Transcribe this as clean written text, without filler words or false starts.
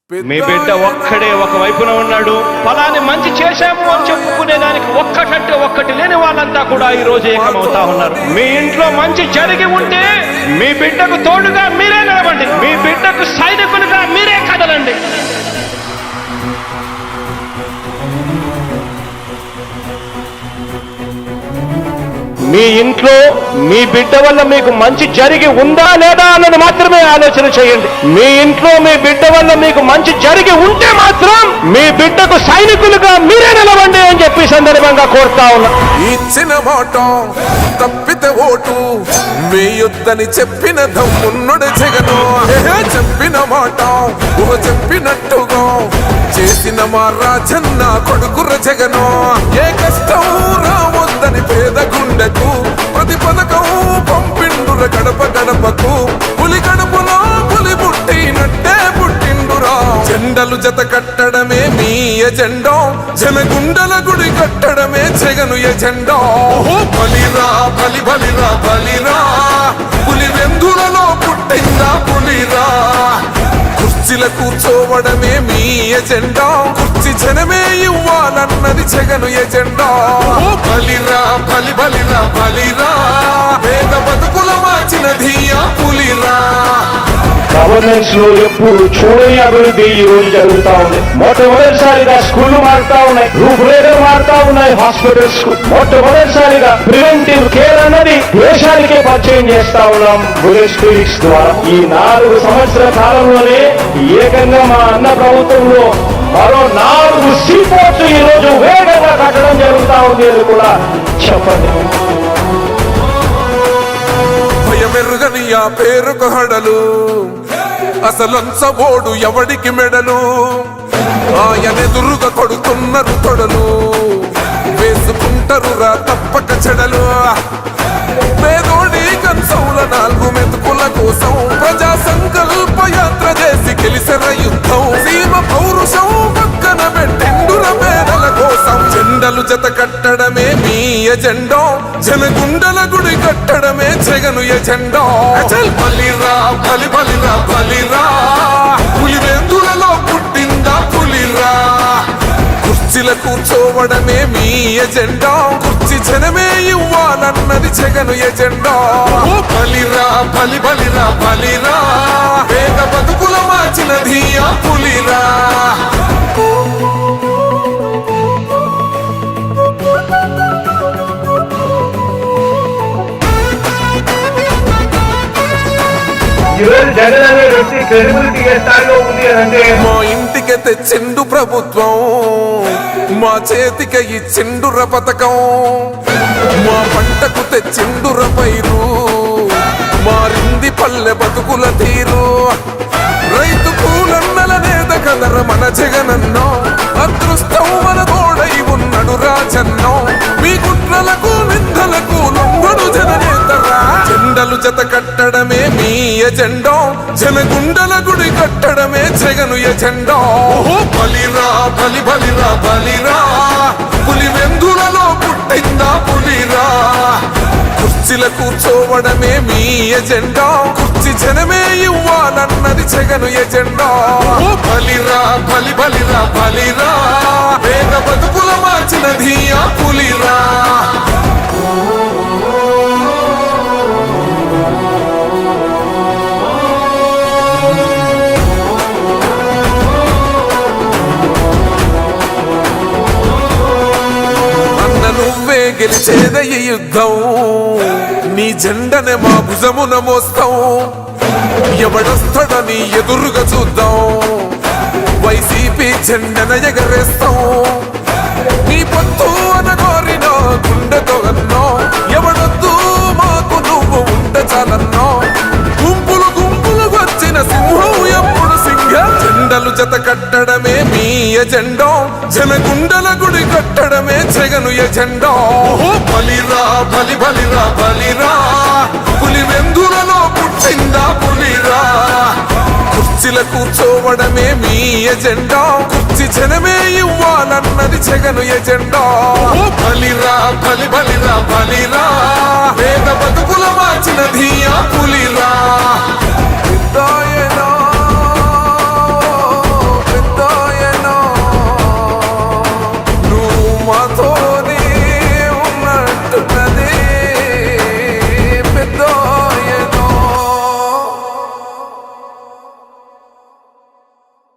మీ బిడ్డ ఒక్కడే ఒక వైపున ఉన్నాడు. ఫలాన్ని మంచి చేశాము అని చెప్పుకునే దానికి ఒక్కటంటే ఒక్కటి లేని వాళ్ళంతా కూడా ఈ రోజు ఏకమవుతా ఉన్నారు. మీ ఇంట్లో మంచి జరిగి ఉంటే మీ బిడ్డకు తోడుగా మీరే నిలబండి, మీ బిడ్డకు సైనికులుగా మీరే కదలండి. మీ ఇంట్లో మీ బిడ్డ వల్ల మీకు మంచి జరిగి ఉందా లేదా అన్నది మాత్రమే ఆలోచన చేయండి. మీ ఇంట్లో మీ బిడ్డ వల్ల మీకు మంచి జరిగి ఉంటే మాత్రం మీ బిడ్డకు సైనికులుగా మీరే నిలవండి అని చెప్పి సందర్భంగా కోరుతా ఉన్నా. ఇచ్చిన మాట తప్పితే ఓటు వేయొద్దని చెప్పిన దమ్మున్నడు జగను. చెప్పిన మాట చెప్పినట్టుగా చేసిన మా రాజన్న కొడుకుర జగను. ఏ కష్టం రావద్దని పేద గుండెకు ప్రతి పథకం పంపిండుర గడప గడపకు. పులి గడపలో పులి పుట్టినట్టే పుట్టిండురా. జెండలు జత కట్టడమే మీ ఎజెండా, జనగుండల గుడి కట్టడమే జగను ఎజెండా. బలిరా బలి బలిరా బలిరా, పులి వెందులలో పుట్టిందా పులిరా. కుర్చీల కూర్చోవడమే మీ ఎజెండా, కుర్చీ జనమే ఇవ్వాలన్నది జగను ఎజెండా. బలిరా బలి బలిరా బలిరా, పేద బతుకుల మార్చినది ఆ పులిరా. గవర్నెన్స్ లో ఎప్పుడు చూడని అభివృద్ధి ఈ రోజు జరుగుతా ఉంది. మొట్టమొదటిసారిగా స్కూళ్లు మారుతా ఉన్నాయి, రూపురేఖలు మారుతా ఉన్నాయి. హాస్పిటల్స్ మొట్టమొదటిసారిగా ప్రివెంటివ్ కేర్ అన్నది దేశానికే పరిచయం చేస్తా ఉన్నాం బుల్లెట్ క్లినిక్స్ ద్వారా. ఈ 4 సంవత్సరాల కాలంలోనే ఏకంగా మా అన్న ప్రభుత్వంలో మరో 4 సీపోర్ట్స్ ఈ రోజు వేగంగా కట్టడం జరుగుతా ఉంది అని కూడా చెప్పండి. భయమెరుగని ఆ పేరుకు హడలు, అసలంచబోడు ఎవడికి మెడలు. ఆయనెదురుగా కొడుతున్నారు తొడలు, వేసుకుంటారు రా తప్పక చెడలు. పేదోడి కంచంల 4 మెతుకుల కోసం ప్రజా సంకల్ప యాత్ర చేసి గెలిసిన యుద్ధం. సీమ పౌరుషం పక్కన పెట్టిండుర పేదల కోసం. జెండలు జత కట్టడమే మీ ఎజెండా, జనగుండల గుడి కట్టడమే జగను ఎజెండా. బలిరా బలి బలిరా బలిరా, పులి వెందులలో పుట్టిందా పులిరా. కుర్చీల కూర్చోవడమే మీ ఎజెండా, కుర్చీ జనమే ఇవ్వాలన్నది జగను ఎజెండా. బలిరా బలి బలిరా బలిరా, పేద బతుకుల మార్చినది ఆ పులిరా. జగన్ అనే వ్యక్తి క్రెడిబిలిటీ ఏ స్థాయిలో ఉంది అంటే మా ఇంటికి తెచ్చిండు ప్రభుత్వం, మా చేతికి ఇచ్చిండుర పథకం. మా పంటకు తెచ్చిండుర పైరు, మారింది పల్లె బతుకుల తీరు. రైతు కూలన్నల నేత కదర మన జగనన్నో, అదృష్టం మన తోడై ఉన్నడు రాజన్నో. మీ కుట్రలకు నిందలకు లొంగడు జననేతరా. జెండలు జత కట్టడమే మీ ఎజెండా, జనగుండల గుడి కట్టడమే జగను ఎజెండా. బలిరా బలి బలిరా బలిరా, పులి వెందులలో పుట్టిందా పులిరా. కుర్చీల కూర్చోవడమే మీ ఎజెండా, కుర్చీ జనమే ఇవ్వాలన్నది జగను ఎజెండా. బలిరా బలి బలిరా బలిరా, పేద బతుకుల మార్చినది ఆ పులిరా. నువ్వే గెలిచేద ఈ యుద్ధం, నీ జెండనే మా భుజమున మోస్తాం. ఎవడొస్తాడని ఎదురుగా చూద్దాం, వైసీపీ జెండన ఎగరేస్తాం. నీ పొత్తు అనగోరిన గుండెతో అన్నో, ఎవడొద్దు మాకు నువ్వు ఉంటే చాలన్నో. గుంపులు గుంపులు వచ్చిన సింహం ఎప్పుడు సింహ. జెండలు జత కట్టడమే మీ ఎజెండా, జనగుండల గుడి కట్టడమే జగను ఎజెండా. బలిరా బలి బలిరా బలిరా, పులి వెందులలో పుట్టిందా పులిరా. కుర్చీల కూర్చోవడమే మీ ఎజెండా, కుర్చీ జనమే ఇవ్వాలన్నది జగను ఎజెండా. బలిరా బలి బలిరా బలిరా, పేద బతుకుల మార్చినది ఆ పులిరా.